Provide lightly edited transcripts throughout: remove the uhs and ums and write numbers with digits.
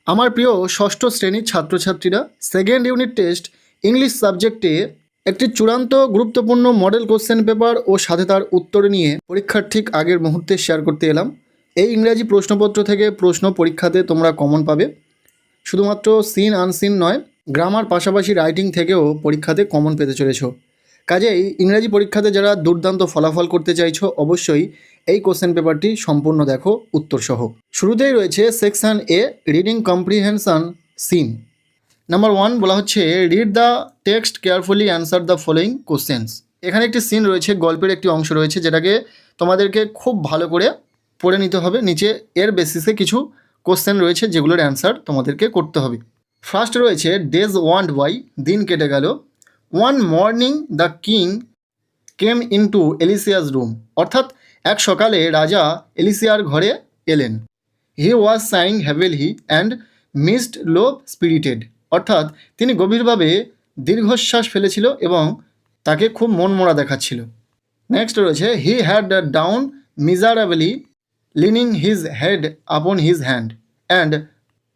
আমার প্রিয় ষষ্ঠ শ্রেণীর ছাত্রছাত্রীরা, সেকেন্ড ইউনিট টেস্ট ইংলিশ সাবজেক্টে একটি চূড়ান্ত গুরুত্বপূর্ণ মডেল কোশ্চেন পেপার ও সাথে তার উত্তর নিয়ে পরীক্ষার ঠিক আগের মুহূর্তে শেয়ার করতে এলাম। এই ইংরাজি প্রশ্নপত্র থেকে প্রশ্ন পরীক্ষাতে তোমরা কমন পাবে। শুধুমাত্র সিন আনসিন নয়, গ্রামার পাশাপাশি রাইটিং থেকেও পরীক্ষাতে কমন পেতে চলেছো। কাজেই ইংরাজি পরীক্ষাতে যারা দুর্দান্ত ফলাফল করতে চাইছো, অবশ্যই এই কোশ্চেন পেপারটি সম্পূর্ণ দেখো উত্তরসহ। শুরুতেই রয়েছে সেকশন এ, রিডিং কম্প্রিহেনশন সিন। নাম্বার 1 বলা হচ্ছে read the text carefully answer the following questions. এখানে একটি সিন রয়েছে, গল্পের একটি অংশ রয়েছে, যেটাকে তোমাদেরকে খুব ভালো করে পড়ে নিতে হবে। নিচে এর বেসিসে কিছু কোশ্চেন রয়েছে যেগুলোর অ্যান্সার তোমাদেরকে করতে হবে। ফার্স্ট রয়েছে ডেজ ওয়ান্ট বাই, দিন কেটে গেল। One morning the king came into Alicia's room, অর্থাৎ এক সকালে রাজা এলিসিয়ার ঘরে এলেন। He was sighing heavily and missed low spirited, অর্থাৎ তিনি গভীরভাবে দীর্ঘশ্বাস ফেলেছিল এবং তাকে খুব মনমরা দেখাচ্ছিল। নেক্সট রয়েছে he had down miserably lining his head upon his hand and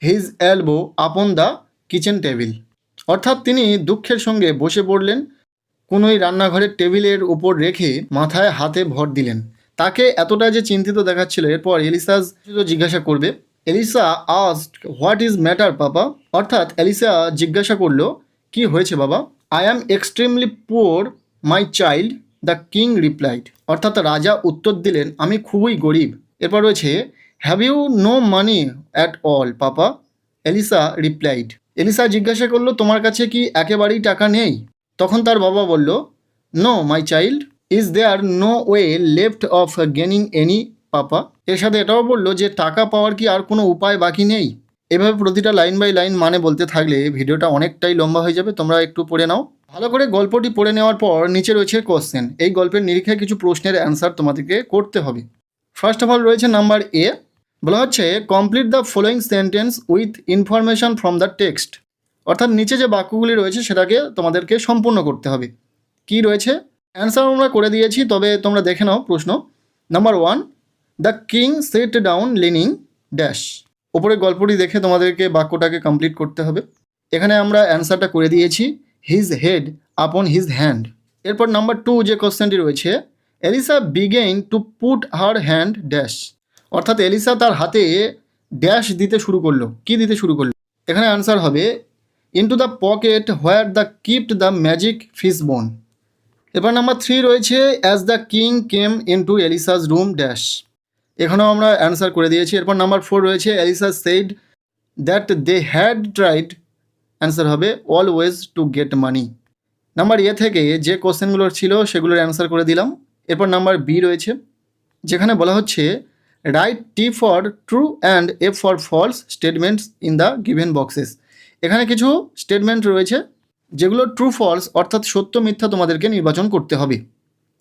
his elbow upon the kitchen table, অর্থাৎ তিনি দুঃখের সঙ্গে বসে পড়লেন, কোনোই রান্নাঘরের টেবিলের উপর রেখে মাথায় হাতে ভর দিলেন। তাকে এতটা যে চিন্তিত দেখাচ্ছিল। এরপর এলিসা জিজ্ঞাসা করবে। Elisa asked what is matter papa, অর্থাৎ এলিসা জিজ্ঞাসা করলো কি হয়েছে বাবা। I am extremely poor my child, the king replied, অর্থাৎ রাজা উত্তর দিলেন আমি খুবই গরিব। এরপর রয়েছে have you no money at all papa, Elisa replied, Elisa জিজ্ঞাসা করলো তোমার কাছে কি একেবারেই টাকা নেই। তখন তার বাবা বলল no my child, is there no way left of gaining any papa. এর সাথে এটাও বললো যে টাকা পাওয়ার কি আর কোনো উপায় বাকি নেই। এভাবে প্রতিটা লাইন বাই লাইন মানে বলতে থাকলে ভিডিওটা অনেকটাই লম্বা হয়ে যাবে। তোমরা একটু পড়ে নাও ভালো করে। গল্পটি পড়ে নেওয়ার পর নিচে রয়েছে কোশ্চেন। এই গল্পের নিরিখে কিছু প্রশ্নের অ্যান্সার তোমাদেরকে করতে হবে। ফার্স্ট অফ অল রয়েছে নাম্বার এ, বলা হচ্ছে complete the following sentence with information from the text, অর্থাৎ নিচে যে বাক্যগুলি রয়েছে সেটাকে তোমাদেরকে সম্পূর্ণ করতে হবে। কি রয়েছে অ্যান্সার আমরা করে দিয়েছি, তবে তোমরা দেখে নাও প্রশ্ন। Number 1, the king set down lining dash, ওপরে গল্পটি দেখে তোমাদেরকে বাক্যটাকে কমপ্লিট করতে হবে। এখানে আমরা অ্যান্সারটা করে দিয়েছি his head upon his hand. এরপর নাম্বার 2 যে কোশ্চেনটি রয়েছে Elisa began to put her hand dash, অর্থাৎ এলিসা তার হাতে ড্যাশ দিতে শুরু করলো। কি দিতে শুরু করলো? এখানে অ্যান্সার হবে into the pocket where the kept the magic fish bone. এবার নাম্বার 3 রয়েছে as the king came into Elisa's room dash, এখানেও আমরা অ্যান্সার করে দিয়েছি। এরপর নাম্বার 4 রয়েছে Elisa said that they had tried, answer হবে always to get money. Number A থেকে যে কোশ্চেনগুলো ছিল সেগুলোর অ্যান্সার করে দিলাম। এরপর নাম্বার বি রয়েছে, যেখানে বলা হচ্ছে write T for true and F for false statements in the given boxes. এখানে কিছু স্টেটমেন্ট রয়েছে যেগুলো ট্রু ফলস, অর্থাৎ সত্য মিথ্যা তোমাদেরকে নির্বাচন করতে হবে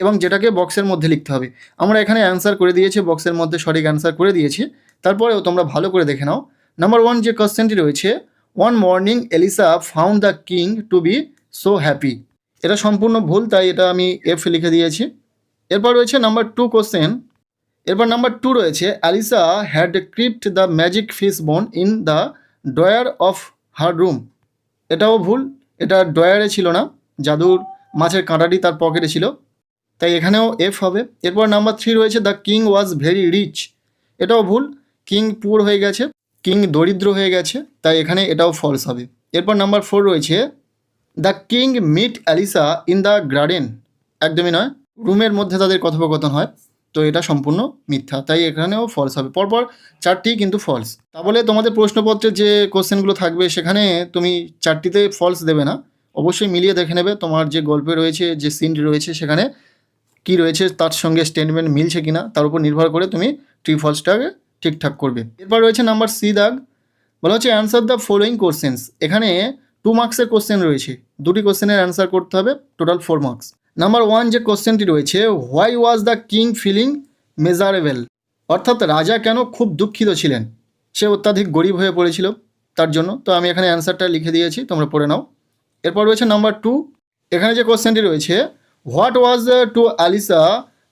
এবং যেটাকে বক্সের মধ্যে লিখতে হবে। আমরা এখানে অ্যান্সার করে দিয়েছি, বক্সের মধ্যে সঠিক অ্যান্সার করে দিয়েছি। তারপরেও তোমরা ভালো করে দেখে নাও। নাম্বার 1 যে কোশ্চেনটি রয়েছে one morning Elisa found the king to be so happy, এটা সম্পূর্ণ ভুল, তাই এটা আমি এফ লিখে দিয়েছি। এরপর রয়েছে নাম্বার 2 কোশ্চেন। এরপর নাম্বার 2 রয়েছে Alisa had kept the magic fish bone in the drawer of her room, এটাও ভুল, এটা ড্রয়ারে ছিল না, জাদুর মাছের কাঁটাটি তার পকেটে ছিল, তাই এখানেও এফ হবে। এরপর নাম্বার 3 রয়েছে the king was very rich, এটাও ভুল, কিং পুয়ার হয়ে গেছে, কিং দরিদ্র হয়ে গেছে, তাই এখানে এটাও ফলস হবে। এরপর নাম্বার 4 রয়েছে the king met Alisa in the garden, একদমই নয়, রুমের মধ্যে তাদের কথোপকথন হয়, তো এটা সম্পূর্ণ মিথ্যা, তাই এখানেও ফলস হবে। পরপর 4টি কিন্তু ফলস। তা বলে তোমাদের প্রশ্নপত্রের যে কোশ্চেনগুলো থাকবে সেখানে তুমি 4টিতে ফলস দেবে না, অবশ্যই মিলিয়ে দেখে নেবে তোমার যে গল্পে রয়েছে, যে সিনটি রয়েছে সেখানে কি রয়েছে তার সঙ্গে স্টেটমেন্ট মিলছে কিনা, তার উপর নির্ভর করে তুমি ট্রি ফলসটাকে ঠিকঠাক করবে। এরপর রয়েছে নাম্বার সি দাগ, বলা হচ্ছে অ্যান্সার দ্য ফলোয়িং কোশ্চেন্স। এখানে 2 মার্কসের কোশ্চেন রয়েছে, 2টি কোশ্চেনের অ্যান্সার করতে হবে, টোটাল 4 মার্কস। নাম্বার 1 যে কোশ্চেনটি রয়েছে why was the king feeling miserable, অর্থাৎ রাজা কেন খুব দুঃখিত ছিলেন, সে অত্যাধিক গরিব হয়ে পড়েছিল তার জন্য, তো আমি এখানে অ্যান্সারটা লিখে দিয়েছি, তোমরা পড়ে নাও। এরপর রয়েছে নাম্বার 2, এখানে যে কোশ্চেনটি রয়েছে what was to Alisa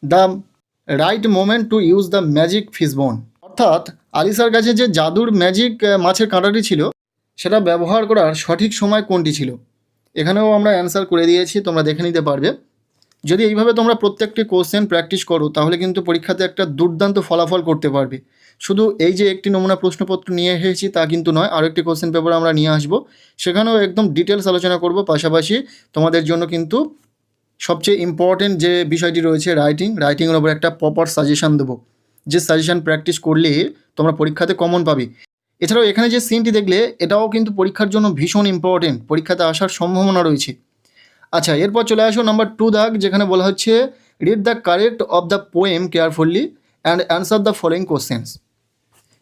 the right moment to use the magic fish bone, অর্থাৎ আলিসার কাছে যে জাদুর ম্যাজিক মাছের কাঁটাটি ছিল সেটা ব্যবহার করার সঠিক সময় কোনটি ছিল? এখানেও আমরা অ্যান্সার করে দিয়েছি, তোমরা দেখে নিতে পারবে। যদি এইভাবে তোমরা প্রত্যেকটি কোশ্চেন প্র্যাকটিস করো তাহলে কিন্তু পরীক্ষাতে একটা দুর্দান্ত ফলাফল করতে পারবে। শুধু এই যে একটি নমুনা প্রশ্নপত্র নিয়ে এসেছি তা কিন্তু নয়, আরও একটি কোশ্চেন পেপার আমরা নিয়ে আসবো, সেখানেও একদম ডিটেলস আলোচনা করব। পাশাপাশি তোমাদের জন্য কিন্তু সবচেয়ে ইম্পর্টেন্ট যে বিষয়টি রয়েছে রাইটিংয়ের ওপর একটা প্রপার সাজেশান দেবো, যে সাজেশান প্র্যাকটিস করলে তোমরা পরীক্ষাতে কমন পাবে। এছাড়াও এখানে যে সিনটি দেখলে এটাও কিন্তু পরীক্ষার জন্য ভীষণ ইম্পর্টেন্ট, পরীক্ষাতে আসার সম্ভাবনা রয়েছে। আচ্ছা, এরপর চলে আসো নাম্বার 2 দাগ, যেখানে বলা হচ্ছে read the correct of the poem carefully and answer the following questions.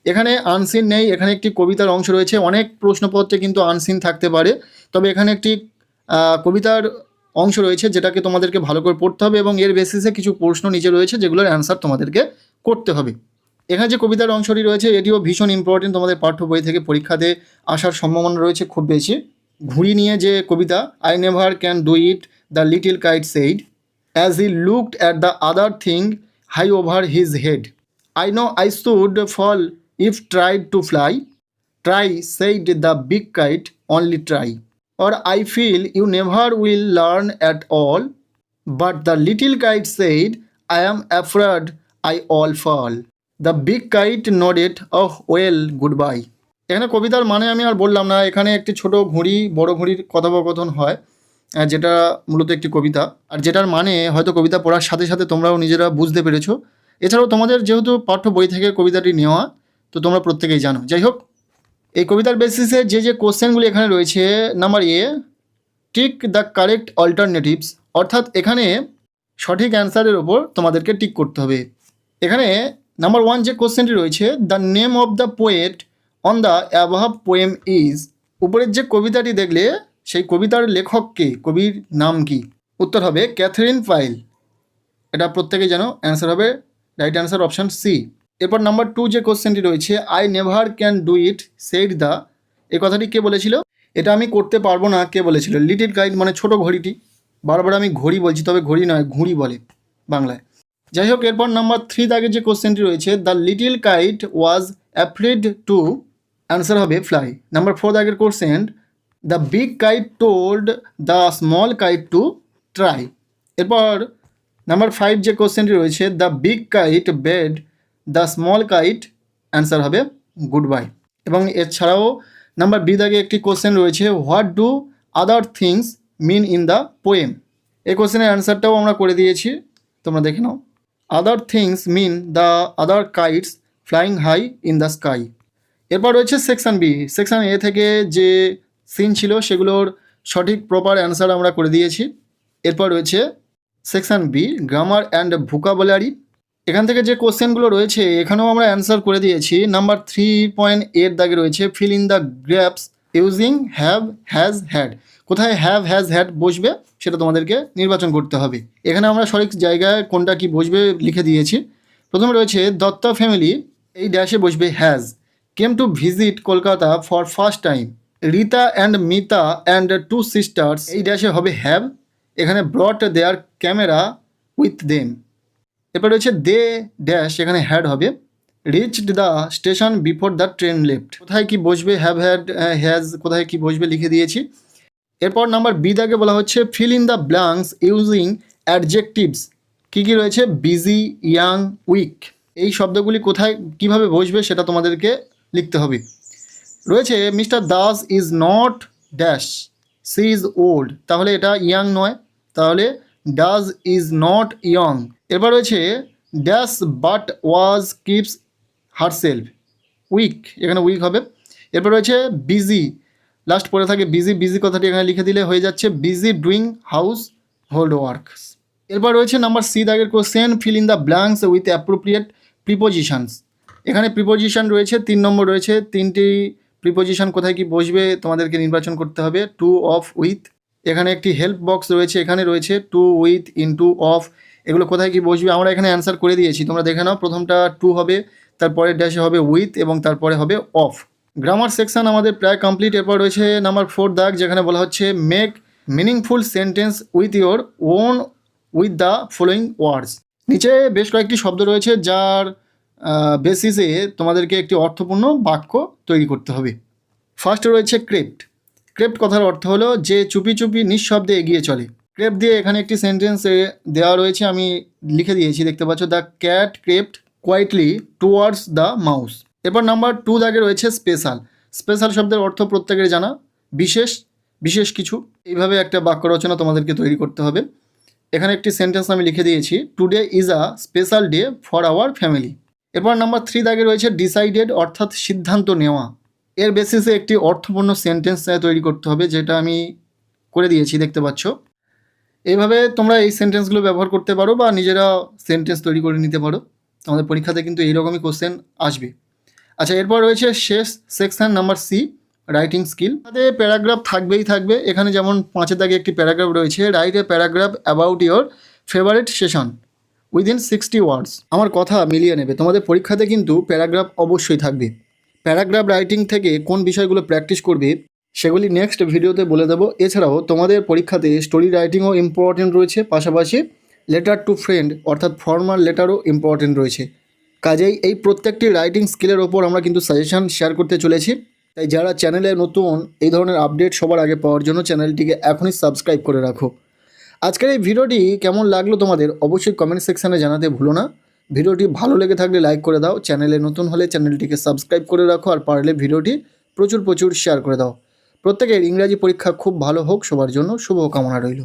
এখানে আনসিন নেই, এখানে একটি কবিতার অংশ রয়েছে। অনেক প্রশ্নপত্রে কিন্তু আনসিন থাকতে পারে, তবে এখানে একটি কবিতার অংশ রয়েছে যেটাকে তোমাদেরকে ভালো করে পড়তে হবে এবং এর বেসিসে কিছু প্রশ্ন নিচে রয়েছে যেগুলোর অ্যান্সার তোমাদেরকে করতে হবে। এখানে যে কবিতার অংশটি রয়েছে এটিও ভীষণ ইম্পর্টেন্ট, তোমাদের পাঠ্য বই থেকে পরীক্ষাতে আসার সম্ভাবনা রয়েছে খুব বেশি। ঘুড়ি নিয়ে যে কবিতা, I never can do it the little kite said as he looked at the other thing high over his head, I know I should fall if tried to fly, try said the big kite only try, or I feel you never will learn at all, but the little kite said, I am afraid I all fall. The big kite nodded, oh well, goodbye. এখানে কবিতার মানে আমি আর বললাম না, এখানে একটি ছোট ঘুড়ি বড় ঘুড়ির কথোপকথন হয়, যেটা মূলত একটি কবিতা, আর যেটার মানে হয়তো কবিতা পড়ার সাথে সাথে তোমরাও নিজেরা বুঝতে পেরেছো। এছাড়াও তোমাদের যেহেতু পাঠ্য বই থেকে কবিতাটি নেওয়া, তো তোমরা প্রত্যেকেই জানো। যাই হোক, এই কবিতার বেসিসে যে যে কোশ্চেনগুলি এখানে রয়েছে, number A, tick the correct alternatives, অর্থাৎ এখানে সঠিক অ্যান্সারের ওপর তোমাদেরকে টিক করতে হবে। এখানে নাম্বার 1 যে কোশ্চেনটি রয়েছে, the name of the poet on the above poem is, উপরের যে কবিতাটি দেখলে সেই কবিতার লেখককে, কবির নাম কি? উত্তর হবে ক্যাথরিন পাইল। এটা প্রত্যেকেই জানো, অ্যান্সার হবে রাইট অ্যান্সার অপশান সি। এরপর নাম্বার 2 যে কোশ্চেনটি রয়েছে, I never can do it said the, এই কথাটি কে বলেছিল? এটা আমি করতে পারবো না কে বলেছিল? লিটিল কাইট মানে ছোট ঘড়িটি। বারবার আমি ঘড়ি বলছি, তবে ঘড়ি নয়, ঘুড়ি বলে বাংলায়। যাই হোক, এরপর নাম্বার 3 দাগে যে কোশ্চেনটি রয়েছে, the little kite was afraid to, answer হবে ফ্লাই। নাম্বার 4 দাগের question, the big kite told the small kite to try. এরপর নাম্বার 5 যে কোশ্চেনটি রয়েছে, the big kite bade the small kite, answer হবে গুড বাই। এবং এছাড়াও নাম্বার বি দাগে একটি কোশ্চেন রয়েছে, what do other things mean in the poem. এই কোশ্চেনের অ্যান্সারটাও আমরা করে দিয়েছি, তোমরা দেখে নাও। Other things mean the other kites flying high in the sky. এরপর রয়েছে সেকশন বি। সেকশন এ থেকে যে সিন ছিল সেগুলোর সঠিক প্রপার অ্যান্সার আমরা করে দিয়েছি। এরপর রয়েছে section B, grammar and vocabulary. এখান থেকে যে কোশ্চেনগুলো রয়েছে এখানেও আমরা অ্যান্সার করে দিয়েছি। নাম্বার 3.8 দাগে রয়েছে, feel in the gaps using have, has, had. কোথায় হ্যাভ, হ্যাজ, হ্যাড বসবে সেটা তোমাদেরকে নির্বাচন করতে হবে। এখানে আমরা সঠিক জায়গায় কোনটা কি বসবে লিখে দিয়েছি। প্রথমে রয়েছে দত্তা ফ্যামিলি, এই ড্যাশে বসবে has, came to visit Kolkata for first time, Rita and Mita and two sisters, এই ড্যাশে হবে হ্যাভ, এখানে brought their camera with them. এরপর রয়েছে দে ড্যাশ, এখানে হ্যাড হবে, reached the station before the train left. কোথায় কি বসবে, হ্যাভ, হ্যাড, হ্যাজ, কোথায় কি বসবে লিখে দিয়েছি। এরপর নাম্বার বি দাগে বলা হচ্ছে, fill in the blanks using adjectives. কী কী রয়েছে, বিজি, ইয়াং, উইক, এই শব্দগুলি কোথায় কিভাবে বসবে সেটা তোমাদেরকে লিখতে হবে। রয়েছে mister Das is not dash, she is old, তাহলে এটা ইয়াং নয়, তাহলে ডাজ ইজ নট ইয়ং। এরপর রয়েছে dash but was keeps herself, weak, এখানে উইক হবে। এরপর রয়েছে বিজি, লাস্ট পরে থাকে বিজি, বিজি কথাটি এখানে লিখে দিলে হয়ে যাচ্ছে busy doing house hold works. এরপর রয়েছে নাম্বার সি দাগের question, feel in the blanks with appropriate prepositions. এখানে প্রিপোজিশন রয়েছে 3 নম্বর রয়েছে, 3টি প্রিপোজিশন কোথায় কি বসবে তোমাদেরকে নির্বাচন করতে হবে। টু, অফ, উইথ, এখানে একটি হেল্প বক্স রয়েছে, এখানে রয়েছে টু, উইথ, ইনটু, অফ, এগুলো কোথায় কি বসবে আমরা এখানে অ্যান্সার করে দিয়েছি, তোমরা দেখে নাও। প্রথমটা টু হবে, তারপরে ড্যাশে হবে উইথ এবং তারপরে হবে অফ। গ্রামার সেকশন আমাদের প্রায় কমপ্লিট। এরপর রয়েছে নাম্বার 4 দাগ, যেখানে বলা হচ্ছে make meaningful sentence with your own with the following words. নিচে বেশ কয়েকটি শব্দ রয়েছে যার বেসিসে তোমাদেরকে একটি অর্থপূর্ণ বাক্য তৈরি করতে হবে। ফার্স্টে রয়েছে ক্রেপ্ট। ক্রেপ্ট কথার অর্থ হলো যে চুপি চুপি নিঃশব্দে এগিয়ে চলে। ক্রেপ্ট দিয়ে এখানে একটি সেন্টেন্স দেওয়া রয়েছে, আমি লিখে দিয়েছি, দেখতে পাচ্ছ। The cat crept quietly towards the mouse. এরপর নাম্বার 2 দাগে রয়েছে স্পেশাল। স্পেশাল শব্দের অর্থ প্রত্যেকের জানা, বিশেষ, বিশেষ কিছু। এইভাবে একটা বাক্য রচনা তোমাদেরকে তৈরি করতে হবে। এখানে একটি সেন্টেন্স আমি লিখে দিয়েছি, today is a special day for our family. এরপর নাম্বার 3 দাগে রয়েছে ডিসাইডেড, অর্থাৎ সিদ্ধান্ত নেওয়া। এর বেসিসে একটি অর্থপূর্ণ সেন্টেন্স তৈরি করতে হবে, যেটা আমি করে দিয়েছি, দেখতে পাচ্ছ। এইভাবে তোমরা এই সেন্টেন্সগুলো ব্যবহার করতে পারো বা নিজেরা সেন্টেন্স তৈরি করে নিতে পারো। তোমাদের পরীক্ষাতে কিন্তু এইরকমই কোশ্চেন আসবে। আচ্ছা, এরপর রয়েছে শেষ section number C, writing skill. তাদের প্যারাগ্রাফ থাকবেই থাকবে। এখানে যেমন 5 দাগে একটি প্যারাগ্রাফ রয়েছে, write a paragraph about your favourite session within 60 words. আমার কথা মিলিয়ে নেবে। তোমাদের পরীক্ষাতে কিন্তু প্যারাগ্রাফ অবশ্যই থাকবে। প্যারাগ্রাফ রাইটিং থেকে কোন বিষয়গুলো প্র্যাকটিস করবে সেগুলি নেক্সট ভিডিওতে বলে দেবো। এছাড়াও তোমাদের পরীক্ষাতে স্টোরি রাইটিংও ইম্পর্টেন্ট রয়েছে, পাশাপাশি লেটার টু ফ্রেন্ড অর্থাৎ ফর্মাল লেটারও ইম্পর্টেন্ট রয়েছে। কাজেই এই প্রত্যেকটি রাইটিং স্কিলের ওপর আমরা কিন্তু সাজেশন শেয়ার করতে চলেছি। তাই যারা চ্যানেলে নতুন, এই ধরনের আপডেট সবার আগে পাওয়ার জন্য চ্যানেলটিকে এখনই সাবস্ক্রাইব করে রাখো। আজকের এই ভিডিওটি কেমন লাগলো তোমাদের অবশ্যই কমেন্ট সেকশানে জানাতে ভুলো না। ভিডিওটি ভালো লেগে থাকলে লাইক করে দাও, চ্যানেলে নতুন হলে চ্যানেলটিকে সাবস্ক্রাইব করে রাখো, আর পারলে ভিডিওটি প্রচুর শেয়ার করে দাও। প্রত্যেকের ইংরাজি পরীক্ষা খুব ভালো হোক, সবার জন্য শুভকামনা রইল।